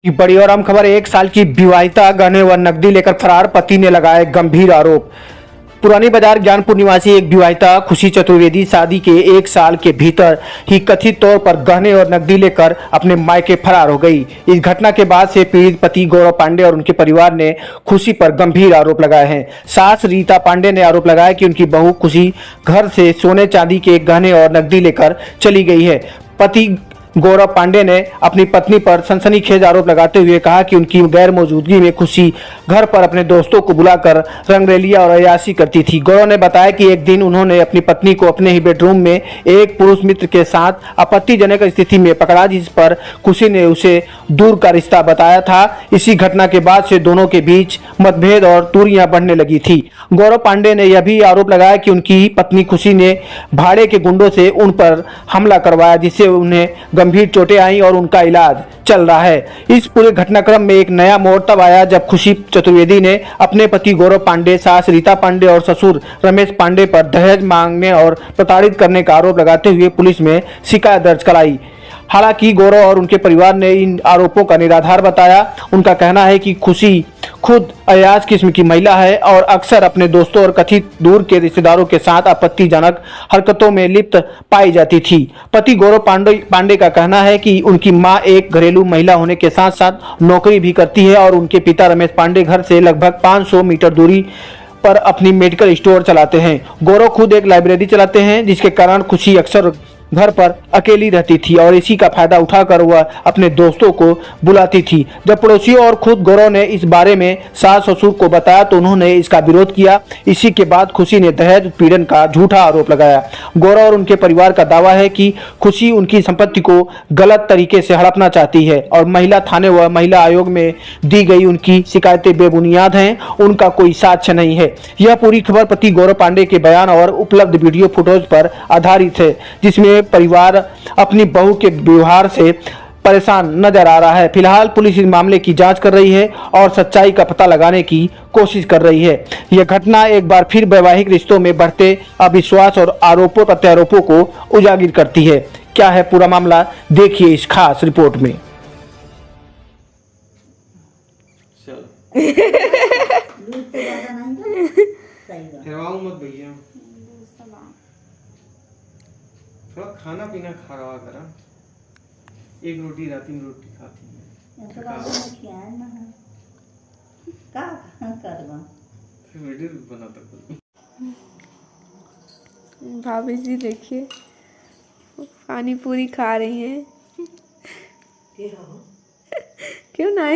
बड़ी और अहम खबर। 1 साल की विवाहिता गहने व नकदी लेकर फरार, पति ने लगाए गंभीर आरोप। पुरानी बाजार ज्ञानपुर निवासी एक विवाहिता खुशी चतुर्वेदी शादी के 1 साल के भीतर ही कथित तौर पर गहने और नकदी लेकर अपने मायके फरार हो गई। इस घटना के बाद से पीड़ित पति गौरव पांडे और उनके परिवार ने खुशी पर गंभीर आरोप लगाए हैं। सास रीता पांडे ने आरोप लगाया कि उनकी बहू खुशी घर से सोने चांदी के गहने और नकदी लेकर चली गई है। पति गौरव पांडे ने अपनी पत्नी पर सनसनीखेज आरोप लगाते हुए कहा कि उनकी गैर मौजूदगी में खुशी घर पर अपने दोस्तों को बुलाकर रंगरेलिया और अय्याशी करती थी। गौरव ने बताया कि एक दिन उन्होंने अपनी पत्नी को अपने ही बेडरूम में एक पुरुष मित्र के साथ आपत्तिजनक स्थिति में पकड़ा, जिस पर खुशी ने उसे दूर का रिश्ता बताया था। इसी घटना के बाद से दोनों के बीच मतभेद और दूरियां बढ़ने लगी थी। गौरव पांडे ने यह भी आरोप लगाया कि उनकी पत्नी खुशी ने भाड़े के गुंडों से उन पर हमला करवाया, जिससे उन्हें गंभीर चोटें आई और उनका इलाज चल रहा है। इस पूरे घटनाक्रम में एक नया मोड़ तब आया जब खुशी चतुर्वेदी ने अपने पति गौरव पांडे, सास रीता पांडे और ससुर रमेश पांडे पर दहेज मांगने और प्रताड़ित करने का आरोप लगाते हुए पुलिस में शिकायत दर्ज कराई। हालांकि गौरव और उनके परिवार ने इन आरोपों का निराधार बताया। उनका कहना है कि खुशी खुद अय्याश किस्म की महिला है और अक्सर अपने दोस्तों और कथित दूर के रिश्तेदारों के साथ आपत्तिजनक हरकतों में लिप्त पाई जाती थी। पति गौरव पांडे का कहना है कि उनकी मां एक घरेलू महिला होने के साथ साथ नौकरी भी करती है और उनके पिता रमेश पांडे घर से लगभग 500 मीटर दूरी पर अपनी मेडिकल स्टोर चलाते हैं। गौरव खुद एक लाइब्रेरी चलाते हैं, जिसके कारण खुशी अक्सर घर पर अकेली रहती थी और इसी का फायदा उठाकर वह अपने दोस्तों को बुलाती थी। जब पड़ोसियों और खुद गौरव ने इस बारे में सास ससुर को बताया तो उन्होंने इसका विरोध किया। इसी के बाद खुशी ने दहेज उत्पीड़न का झूठा आरोप लगाया। गौरव और उनके परिवार का दावा है कि खुशी उनकी संपत्ति को गलत तरीके से हड़पना चाहती है और महिला थाने व महिला आयोग में दी गई उनकी शिकायतें बेबुनियाद हैं, उनका कोई साक्ष्य नहीं है। यह पूरी खबर पति गौरव पांडे के बयान और उपलब्ध वीडियो फुटेज पर आधारित है, जिसमें परिवार अपनी बहू के व्यवहार से परेशान नजर आ रहा है। फिलहाल पुलिस इस मामले की जांच कर रही है और सच्चाई का पता लगाने की कोशिश कर रही है। यह घटना एक बार फिर वैवाहिक रिश्तों में बढ़ते अविश्वास और आरोपों प्रत्यारोपों को उजागर करती है। क्या है पूरा मामला, देखिए इस खास रिपोर्ट में। मत भैया, थोड़ा खाना पीना खा रहा करा। एक रोटी रात 3 रोटी खाती है तो फिर वीडियो बनाता। भाभी जी देखिए पानी पूरी खा रही हैं। क्यों ना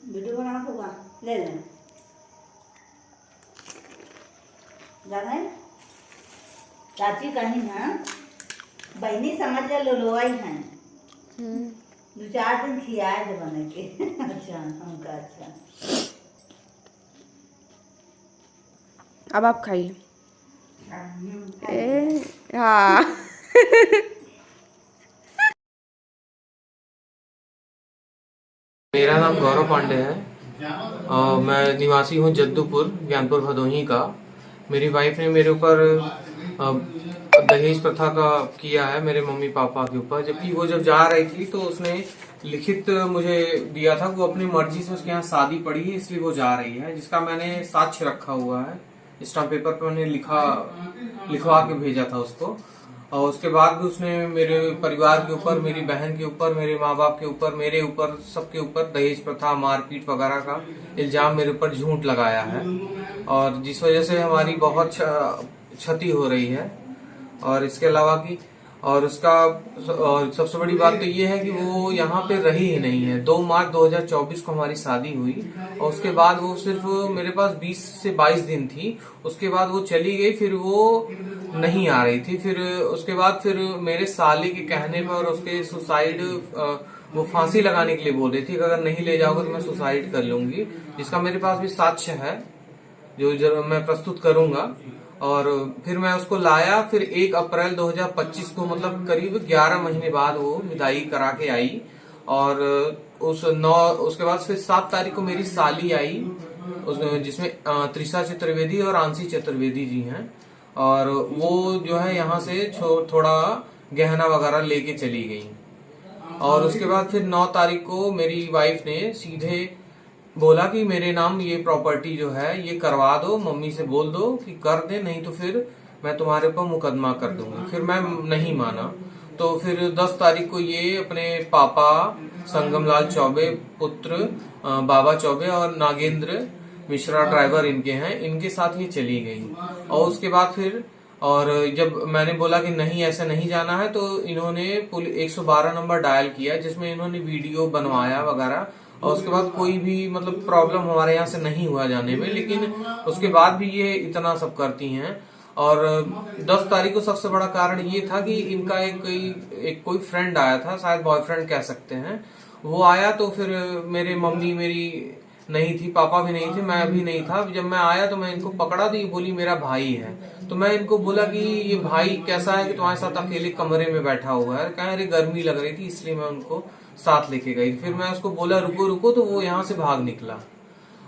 वीडियो बना होगा, ले लें जाने चाची कहीं है, बहनी समझ ले लो आई हैं। 2-4 दिन खियाए दे बने के। अच्छा हमका अच्छा, अब आप खाइए। हाँ मेरा नाम गौरव पांडे है और मैं निवासी हूँ जद्दूपुर ज्ञानपुर भदोही का। मेरी वाइफ ने मेरे ऊपर दहेज प्रथा का किया है मेरे मम्मी पापा के ऊपर, जबकि वो जब जा रही थी तो उसने लिखित मुझे दिया था, वो अपनी मर्जी से उसके यहाँ शादी पड़ी है इसलिए वो जा रही है, जिसका मैंने साक्ष्य रखा हुआ है। स्टाम्प पेपर पर मैंने लिखवा के भेजा था उसको। और उसके बाद भी उसने मेरे परिवार के ऊपर, मेरी बहन के ऊपर, मेरे माँ बाप के ऊपर, मेरे ऊपर, सबके ऊपर दहेज प्रथा, मारपीट वगैरह का इल्जाम मेरे ऊपर झूठ लगाया है और जिस वजह से हमारी बहुत क्षति हो रही है। और इसके अलावा की और सबसे बड़ी बात तो ये है कि वो यहाँ पे रही ही नहीं है। 2 मार्च 2024 को हमारी शादी हुई और उसके बाद वो सिर्फ मेरे पास 20 से 22 दिन थी। उसके बाद वो चली गई, फिर वो नहीं आ रही थी। फिर उसके बाद फिर मेरे साले के कहने पर उसके सुसाइड, वो फांसी लगाने के लिए बोल रही थी कि अगर नहीं ले जाओगे तो मैं सुसाइड कर लूंगी, जिसका मेरे पास भी साक्ष्य है जो मैं प्रस्तुत करूंगा। और फिर मैं उसको लाया, फिर 1 अप्रैल 2025 को मतलब करीब 11 महीने बाद वो विदाई करा के आई। और उसके बाद फिर 7 तारीख को मेरी साली आई, जिसमें त्रिशा चतुर्वेदी और आंशी चतुर्वेदी जी हैं। और वो जो है यहाँ से थोड़ा गहना वगैरह लेके चली गई। और उसके बाद फिर 9 तारीख को मेरी वाइफ ने सीधे बोला कि मेरे नाम ये प्रॉपर्टी जो है ये करवा दो, मम्मी से बोल दो कि कर दे, नहीं तो फिर मैं तुम्हारे ऊपर मुकदमा कर दूंगी। फिर मैं नहीं माना, तो फिर 10 तारीख को ये अपने पापा संगमलाल चौबे, पुत्र बाबा चौबे और नागेंद्र मिश्रा ड्राइवर इनके हैं, इनके साथ ये चली गई। और उसके बाद फिर और जब मैंने बोला कि नहीं ऐसे नहीं जाना है, तो इन्होंने 112 नंबर डायल किया, जिसमें इन्होंने वीडियो बनवाया वगैरह। और उसके बाद कोई भी मतलब प्रॉब्लम हमारे यहाँ से नहीं हुआ जाने में, लेकिन उसके बाद भी ये इतना सब करती हैं। और 10 तारीख को सबसे बड़ा कारण ये था कि इनका एक कोई फ्रेंड आया था, शायद बॉयफ्रेंड कह सकते हैं, वो आया। तो फिर मेरे मम्मी मेरी नहीं थी, पापा भी नहीं थे, मैं भी नहीं था। जब मैं आया तो मैं इनको पकड़ा, तो ये बोली मेरा भाई है। तो मैं इनको बोला कि ये भाई कैसा है कि तुम्हारे साथ अकेले कमरे में बैठा हुआ है। कह रहे गर्मी लग रही थी इसलिए मैं उनको साथ लेके गई। फिर मैं उसको बोला रुको रुको, तो वो यहाँ से भाग निकला।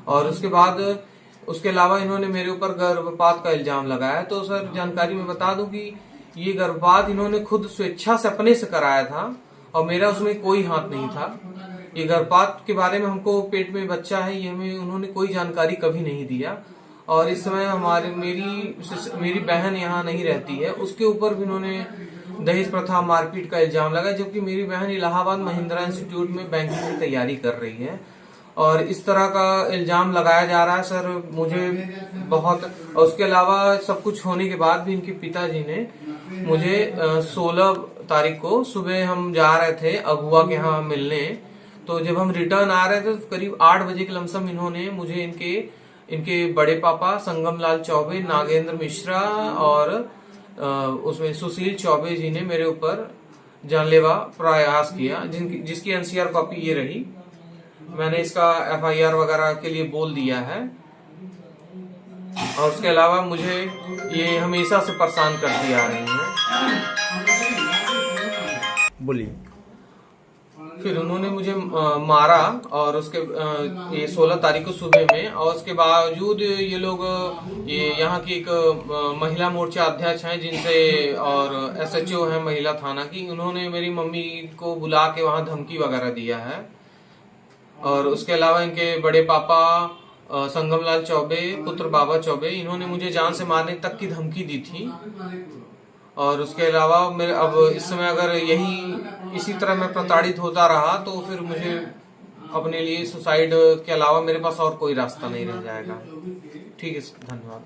और उसके बाद उसके अलावा इन्होंने मेरे ऊपर गर्भपात का इल्जाम लगाया। तो सर जानकारी में बता दूं कि ये गर्भपात इन्होंने खुद स्वेच्छा से अपने से कराया था और मेरा उसमें कोई हाथ नहीं था। ये गर्भपात के बारे में हमको पेट में बच्चा है ये हमें उन्होंने कोई जानकारी कभी नहीं दिया। और इस समय मेरी बहन यहाँ नहीं रहती है, उसके ऊपर भी इन्होंने दहेज प्रथा मारपीट का इल्जाम लगाया, जबकि मेरी बहन इलाहाबाद महिंद्रा इंस्टीट्यूट में बैंकिंग की तैयारी कर रही है। और इस तरह का इल्जाम लगाया जा रहा है सर मुझे बहुत। और उसके अलावा सब कुछ होने के बाद भी इनके पिताजी ने मुझे 16 तारीख को सुबह हम जा रहे थे अगुआ के यहाँ मिलने, तो जब हम रिटर्न आ रहे थे तो करीब 8 बजे के लमसम इन्होंने मुझे इनके बड़े पापा संगमलाल चौबे, नागेंद्र मिश्रा और उसमें सुशील चौबे जी ने मेरे ऊपर जानलेवा प्रयास किया, जिसकी एनसीआर कॉपी ये रही। मैंने इसका एफआईआर वगैरह के लिए बोल दिया है। और उसके अलावा मुझे ये हमेशा से परेशान करती आ रही हैं। बोलिए। फिर उन्होंने मुझे मारा और उसके ये 16 तारीख को सुबह में। और उसके बावजूद ये लोग ये यहाँ की एक महिला मोर्चा अध्यक्ष हैं जिनसे और एसएचओ हैं महिला थाना की, उन्होंने मेरी मम्मी को बुला के वहाँ धमकी वगैरह दिया है। और उसके अलावा इनके बड़े पापा संगमलाल चौबे, पुत्र बाबा चौबे, इन्होंने मुझे जान से मारने तक की धमकी दी थी। और उसके अलावा मेरे अब इस समय अगर इसी तरह मैं प्रताड़ित होता रहा तो फिर मुझे अपने लिए सुसाइड के अलावा मेरे पास और कोई रास्ता नहीं रह जाएगा। ठीक है, धन्यवाद।